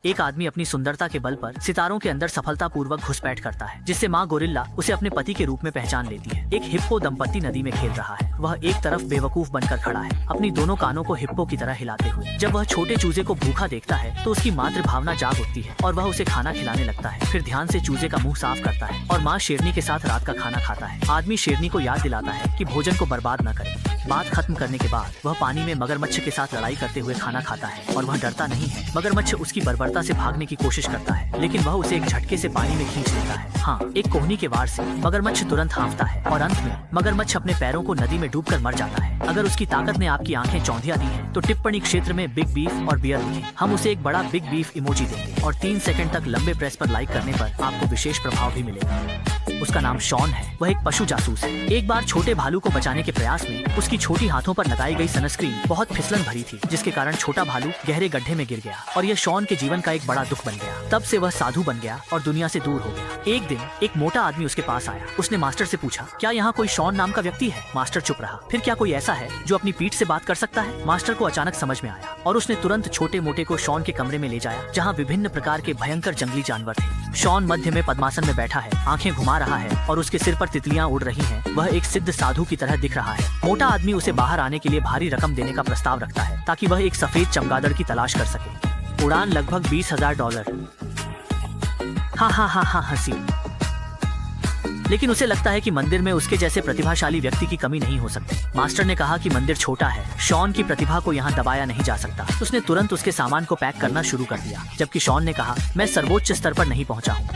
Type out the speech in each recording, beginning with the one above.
एक आदमी अपनी सुंदरता के बल पर सितारों के अंदर सफलतापूर्वक घुसपैठ करता है, जिससे माँ गोरिल्ला उसे अपने पति के रूप में पहचान लेती है। एक हिप्पो दंपत्ति नदी में खेल रहा है। वह एक तरफ बेवकूफ बनकर खड़ा है, अपनी दोनों कानों को हिप्पो की तरह हिलाते हुए। जब वह छोटे चूजे को भूखा देखता है तो उसकी मातृ भावना जाग उठती है और वह उसे खाना खिलाने लगता है। फिर ध्यान से चूजे का मुंह साफ करता है और माँ शेरनी के साथ रात का खाना खाता है। आदमी शेरनी को याद दिलाता है कि भोजन को बर्बाद न करे। बात खत्म करने के बाद वह पानी में मगरमच्छ के साथ लड़ाई करते हुए खाना खाता है और वह डरता नहीं है। मगरमच्छ उसकी बर्बरता से भागने की कोशिश करता है, लेकिन वह उसे एक झटके से पानी में खींच लेता है। हाँ, एक कोहनी के वार से मगरमच्छ तुरंत हाँफता है और अंत में मगरमच्छ अपने पैरों को नदी में डूबकर मर जाता है। अगर उसकी ताकत ने आपकी आंखें चौंधिया दी हैं, तो टिप्पणी क्षेत्र में बिग बीफ और बियर लिखें। हम उसे एक बड़ा बिग बीफ इमोजी देंगे और 3 सेकंड तक लंबे प्रेस पर लाइक करने पर आपको विशेष प्रभाव भी मिलेगा। उसका नाम शॉन है। वह एक पशु जासूस है। एक बार छोटे भालू को बचाने के प्रयास में उसकी छोटी हाथों पर लगाई गई सनस्क्रीन बहुत फिसलन भरी थी, जिसके कारण छोटा भालू गहरे गड्ढे में गिर गया और यह शॉन के जीवन का एक बड़ा दुख बन गया। तब से वह साधु बन गया और दुनिया से दूर हो गया। एक दिन एक मोटा आदमी उसके पास आया। उसने मास्टर से पूछा, क्या यहाँ कोई शॉन नाम का व्यक्ति है? मास्टर चुप रहा। फिर क्या कोई ऐसा है जो अपनी पीठ से बात कर सकता है? मास्टर को अचानक समझ में आया और उसने तुरंत छोटे मोटे को शॉन के कमरे में ले जाया, जहाँ विभिन्न प्रकार के भयंकर जंगली जानवर थे। शॉन मध्य में पद्मासन में बैठा है, आंखें घुमा रहा है और उसके सिर पर तितलियां उड़ रही हैं। वह एक सिद्ध साधु की तरह दिख रहा है। मोटा आदमी उसे बाहर आने के लिए भारी रकम देने का प्रस्ताव रखता है, ताकि वह एक सफेद चमगादड़ की तलाश कर सके। उड़ान लगभग $20,000। हाँ हाँ हाँ हाँ, हंसी। लेकिन उसे लगता है कि मंदिर में उसके जैसे प्रतिभाशाली व्यक्ति की कमी नहीं हो सकती। मास्टर ने कहा कि मंदिर छोटा है, शॉन की प्रतिभा को यहाँ दबाया नहीं जा सकता। उसने तुरंत उसके सामान को पैक करना शुरू कर दिया, जबकि शॉन ने कहा, मैं सर्वोच्च स्तर पर नहीं पहुँचा हूँ।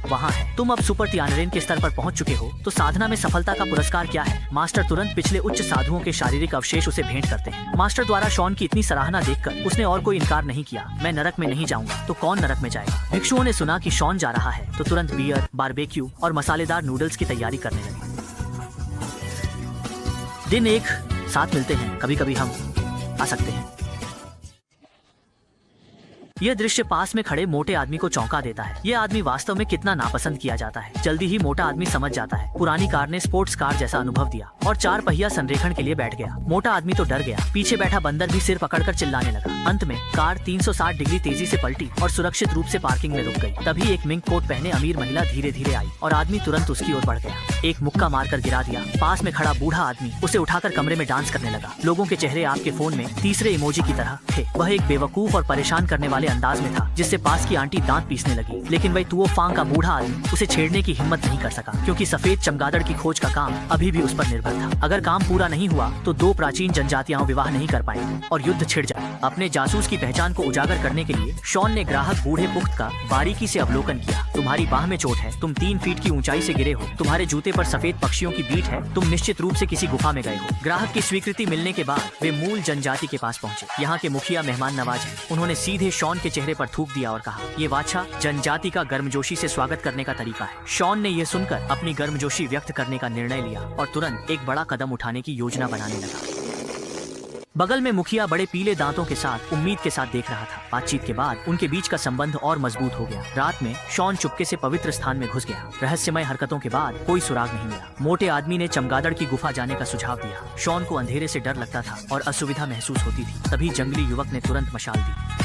वहाँ है, तुम अब सुपर त्यानरेन के स्तर पर पहुँच चुके हो, तो साधना में सफलता का पुरस्कार क्या है? मास्टर तुरंत पिछले उच्च साधुओं के शारीरिक अवशेष उसे भेंट करते हैं। मास्टर द्वारा शॉन की इतनी सराहना देखकर उसने और कोई इनकार नहीं किया। मैं नरक में नहीं जाऊंगा तो कौन नरक में जाएगा? भिक्षुओं ने सुना कि शॉन जा रहा है तो तुरंत बियर, बारबेक्यू और मसालेदार नूडल्स की तैयारी करने लगे। दिन एक साथ मिलते हैं, कभी कभी हम आ सकते हैं। यह दृश्य पास में खड़े मोटे आदमी को चौंका देता है। यह आदमी वास्तव में कितना नापसंद किया जाता है। जल्दी ही मोटा आदमी समझ जाता है। पुरानी कार ने स्पोर्ट्स कार जैसा अनुभव दिया और 4 पहिया संरेखण के लिए बैठ गया। मोटा आदमी तो डर गया। पीछे बैठा बंदर भी सिर पकड़कर चिल्लाने लगा। अंत में कार 360 डिग्री तेजी से पलटी और सुरक्षित रूप से पार्किंग में रुक गई। तभी एक मिंक कोट पहने अमीर महिला धीरे धीरे आई और आदमी तुरंत उसकी ओर बढ़ गया। एक मुक्का मारकर गिरा दिया। पास में खड़ा बूढ़ा आदमी उसे उठाकर कमरे में डांस करने लगा। लोगों के चेहरे आपके फोन में तीसरे इमोजी की तरह थे। वह एक बेवकूफ और परेशान करने वाले अंदाज में था, जिससे पास की आंटी दांत पीसने लगी। लेकिन वही तुओ फांग का बूढ़ा आदमी उसे छेड़ने की हिम्मत नहीं कर सका, क्योंकि सफेद चमगादड़ की खोज का काम अभी भी उस पर निर्भर था। अगर काम पूरा नहीं हुआ तो 2 प्राचीन जनजातियां विवाह नहीं कर पाएंगी और युद्ध छिड़ जाए। अपने जासूस की पहचान को उजागर करने के लिए शॉन ने ग्राहक बूढ़े पुख्त का बारीकी से अवलोकन किया। तुम्हारी बाह में चोट है, तुम 3 फीट की ऊंचाई से गिरे हो, तुम्हारे जूते पर सफेद पक्षियों की बीट है, तुम निश्चित रूप से किसी गुफा में गए हो। ग्राहक की स्वीकृति मिलने के बाद वे मूल जनजाति के पास पहुंचे। यहाँ के मुखिया मेहमान नवाज हैं। उन्होंने सीधे शॉन के चेहरे पर थूक दिया और कहा, ये वाचा जनजाति का गर्मजोशी से स्वागत करने का तरीका है। शॉन ने यह सुनकर अपनी गर्मजोशी व्यक्त करने का निर्णय लिया और तुरंत एक बड़ा कदम उठाने की योजना बनाने लगा। बगल में मुखिया बड़े पीले दांतों के साथ उम्मीद के साथ देख रहा था। बातचीत के बाद उनके बीच का संबंध और मजबूत हो गया। रात में शॉन चुपके से पवित्र स्थान में घुस गया। रहस्यमय हरकतों के बाद कोई सुराग नहीं मिला। मोटे आदमी ने चमगादड़ की गुफा जाने का सुझाव दिया। शॉन को अंधेरे से डर लगता था और असुविधा महसूस होती थी। तभी जंगली युवक ने तुरंत मशाल दी।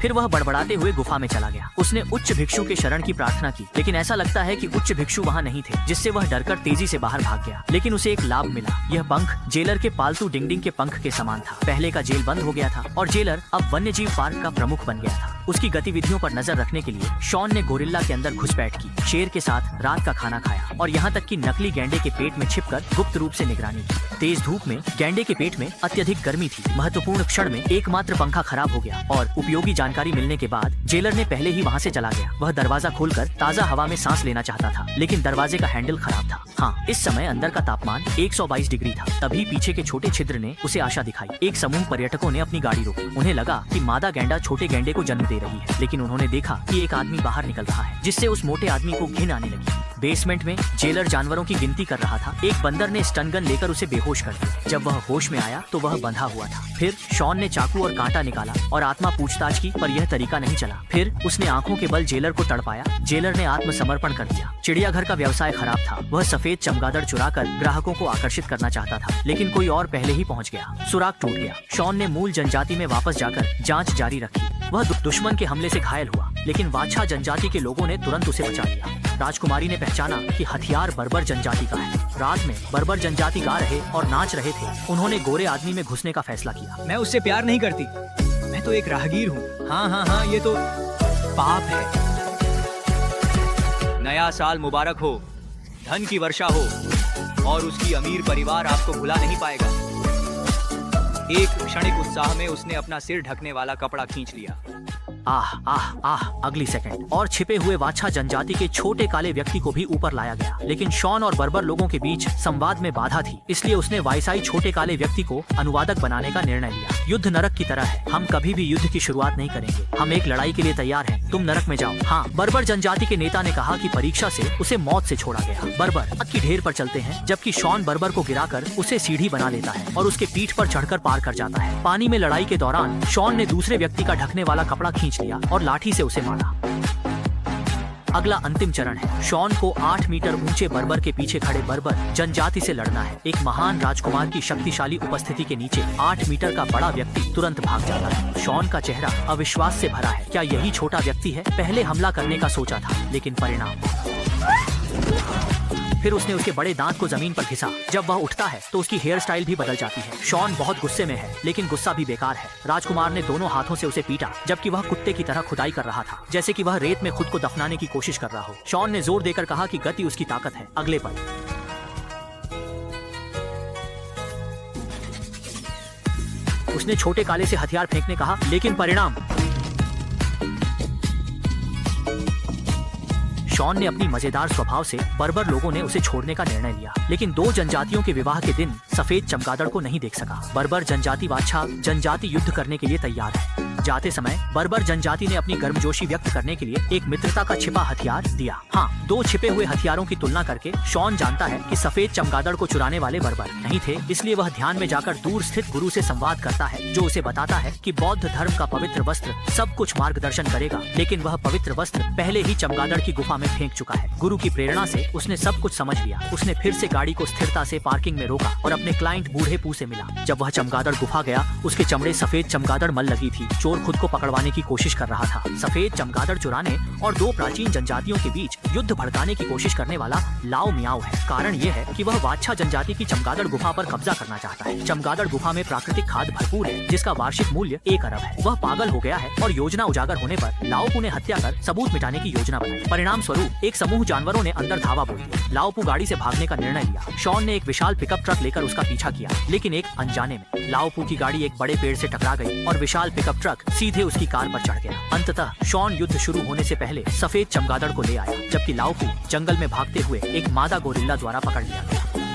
फिर वह बड़बड़ाते हुए गुफा में चला गया। उसने उच्च भिक्षु के शरण की प्रार्थना की, लेकिन ऐसा लगता है कि उच्च भिक्षु वहाँ नहीं थे, जिससे वह डरकर तेजी से बाहर भाग गया। लेकिन उसे एक लाभ मिला। यह पंख जेलर के पालतू डिंगडिंग के पंख के समान था। पहले का जेल बंद हो गया था और जेलर अब वन्यजीव पार्क का प्रमुख बन गया था। उसकी गतिविधियों पर नजर रखने के लिए शॉन ने गोरिल्ला के अंदर घुसपैठ की, शेर के साथ रात का खाना खाया और यहाँ तक कि नकली गैंडे के पेट में छिपकर गुप्त रूप से निगरानी की। तेज धूप में गैंडे के पेट में अत्यधिक गर्मी थी। महत्वपूर्ण क्षण में एकमात्र पंखा खराब हो गया और उपयोगी जानकारी मिलने के बाद जेलर ने पहले ही वहाँ से चला गया। वह दरवाजा खोलकर ताजा हवा में सांस लेना चाहता था, लेकिन दरवाजे का हैंडल खराब था। हाँ, इस समय अंदर का तापमान 122 डिग्री था। तभी पीछे के छोटे छिद्र ने उसे आशा दिखाई। एक समूह पर्यटकों ने अपनी गाड़ी रोकी। उन्हें लगा कि मादा गैंडा छोटे गैंडे को जन्म दे रही है, लेकिन उन्होंने देखा कि एक आदमी बाहर निकल रहा है, जिससे उस मोटे आदमी को घिन आने लगी। बेसमेंट में जेलर जानवरों की गिनती कर रहा था। एक बंदर ने स्टन गन लेकर उसे बेहोश कर दिया। जब वह होश में आया तो वह बंधा हुआ था। फिर शॉन ने चाकू और कांटा निकाला और आत्मा पूछताछ की, पर यह तरीका नहीं चला। फिर उसने आंखों के बल जेलर को तड़पाया। जेलर ने आत्मसमर्पण कर दिया। चिड़ियाघर का व्यवसाय खराब था। वह सफेद चमगादड़ चुराकर ग्राहकों को आकर्षित करना चाहता था, लेकिन कोई और पहले ही पहुंच गया। सुराग टूट गया। शॉन ने मूल जनजाति में वापस जाकर जांच जारी रखी। वह दुश्मन के हमले से घायल हुआ, लेकिन वाछा जनजाति के लोगों ने तुरंत उसे बचा लिया। राजकुमारी ने पहचाना कि हथियार बर्बर जनजाति का है। रात में बर्बर जनजाति गा रहे और नाच रहे थे। उन्होंने गोरे आदमी में घुसने का फैसला किया। मैं उससे प्यार नहीं करती, मैं तो एक राहगीर हूँ। हाँ, ये तो पाप है। नया साल मुबारक हो, धन की वर्षा हो और उसकी अमीर परिवार आपको भुला नहीं पाएगा। एक क्षणिक उत्साह में उसने अपना सिर ढकने वाला कपड़ा खींच लिया। आह आह आह, अगली सेकंड और छिपे हुए वाछा जनजाति के छोटे काले व्यक्ति को भी ऊपर लाया गया, लेकिन शॉन और बर्बर लोगों के बीच संवाद में बाधा थी, इसलिए उसने वायसाई छोटे काले व्यक्ति को अनुवादक बनाने का निर्णय लिया। युद्ध नरक की तरह है, हम कभी भी युद्ध की शुरुआत नहीं करेंगे, हम एक लड़ाई के लिए तैयार हैं, तुम नरक में जाओ। हाँ, बर्बर जनजाति के नेता ने कहा कि परीक्षा से उसे मौत से छोड़ा गया। बर्बर की ढेर पर चलते हैं, जबकि शॉन बर्बर को गिराकर उसे सीढ़ी बना लेता है और उसके पीठ पर चढ़कर पार कर जाता है। पानी में लड़ाई के दौरान शॉन ने दूसरे व्यक्ति का ढकने वाला कपड़ा खींच लिया और लाठी से उसे मारा। अगला अंतिम चरण है, शॉन को 8 मीटर ऊंचे बर्बर के पीछे खड़े बर्बर जनजाति से लड़ना है। एक महान राजकुमार की शक्तिशाली उपस्थिति के नीचे 8 मीटर का बड़ा व्यक्ति तुरंत भाग जाता है। शॉन का चेहरा अविश्वास से भरा है। क्या यही छोटा व्यक्ति है? पहले हमला करने का सोचा था, लेकिन परिणाम। फिर उसने उसके बड़े दांत को जमीन पर घिसा। जब वह उठता है तो उसकी हेयर स्टाइल भी बदल जाती है। शॉन बहुत गुस्से में है, लेकिन गुस्सा भी बेकार है। राजकुमार ने दोनों हाथों से उसे पीटा, जबकि वह कुत्ते की तरह खुदाई कर रहा था, जैसे कि वह रेत में खुद को दफनाने की कोशिश कर रहा हो। शॉन ने जोर देकर कहा कि गति उसकी ताकत है। अगले पल उसने छोटे काले से हथियार फेंकने कहा, लेकिन परिणाम। शॉन ने अपनी मजेदार स्वभाव से बर्बर लोगों ने उसे छोड़ने का निर्णय लिया, लेकिन दो जनजातियों के विवाह के दिन सफेद चमगादड़ को नहीं देख सका। बर्बर जनजाति वाछा जनजाति युद्ध करने के लिए तैयार है। जाते समय बर्बर जनजाति ने अपनी गर्मजोशी व्यक्त करने के लिए एक मित्रता का छिपा हथियार दिया। हाँ, दो छिपे हुए हथियारों की तुलना करके शॉन जानता है कि सफेद चमगादड़ को चुराने वाले बर्बर नहीं थे, इसलिए वह ध्यान में जाकर दूर स्थित गुरु से संवाद करता है, जो उसे बताता है कि बौद्ध धर्म का पवित्र वस्त्र सब कुछ मार्गदर्शन करेगा, लेकिन वह पवित्र वस्त्र पहले ही चमगादड़ की गुफा में फेंक चुका है। गुरु की प्रेरणा से उसने सब कुछ समझ लिया। उसने फिर से गाड़ी को स्थिरता से पार्किंग में रोका और अपने क्लाइंट बूढ़े पू से मिला। जब वह चमगादड़ गुफा गया, उसके चमड़े सफेद चमगादड़ मल लगी थी। चोर खुद को पकड़वाने की कोशिश कर रहा था। सफेद चमगादड़ चुराने और दो प्राचीन जनजातियों के बीच युद्ध भड़काने की कोशिश करने वाला लाओ मियाओ है। कारण यह है कि वह वाछा जनजाति की चमगादड़ गुफा पर कब्जा करना चाहता है। चमगादड़ गुफा में प्राकृतिक खाद भरपूर है, जिसका वार्षिक मूल्य 1 अरब है। वह पागल हो गया है और योजना उजागर होने पर लाओपू ने हत्या कर सबूत मिटाने की योजना बनाई। परिणाम स्वरूप एक समूह जानवरों ने अंदर धावा बोल दिया। लाओपू गाड़ी से भागने का निर्णय लिया। शॉन ने एक विशाल पिकअप ट्रक लेकर उसका पीछा किया, लेकिन एक अनजाने में लाओपू की गाड़ी एक बड़े पेड़ से टकरा गई और विशाल पिकअप ट्रक सीधे उसकी कार पर चढ़ गया। अंततः शॉन युद्ध शुरू होने से पहले सफेद चमगादड़ को ले आया, जबकि लाओपू जंगल में भागते हुए एक मादा गोरिल्ला द्वारा पकड़ लिया गया।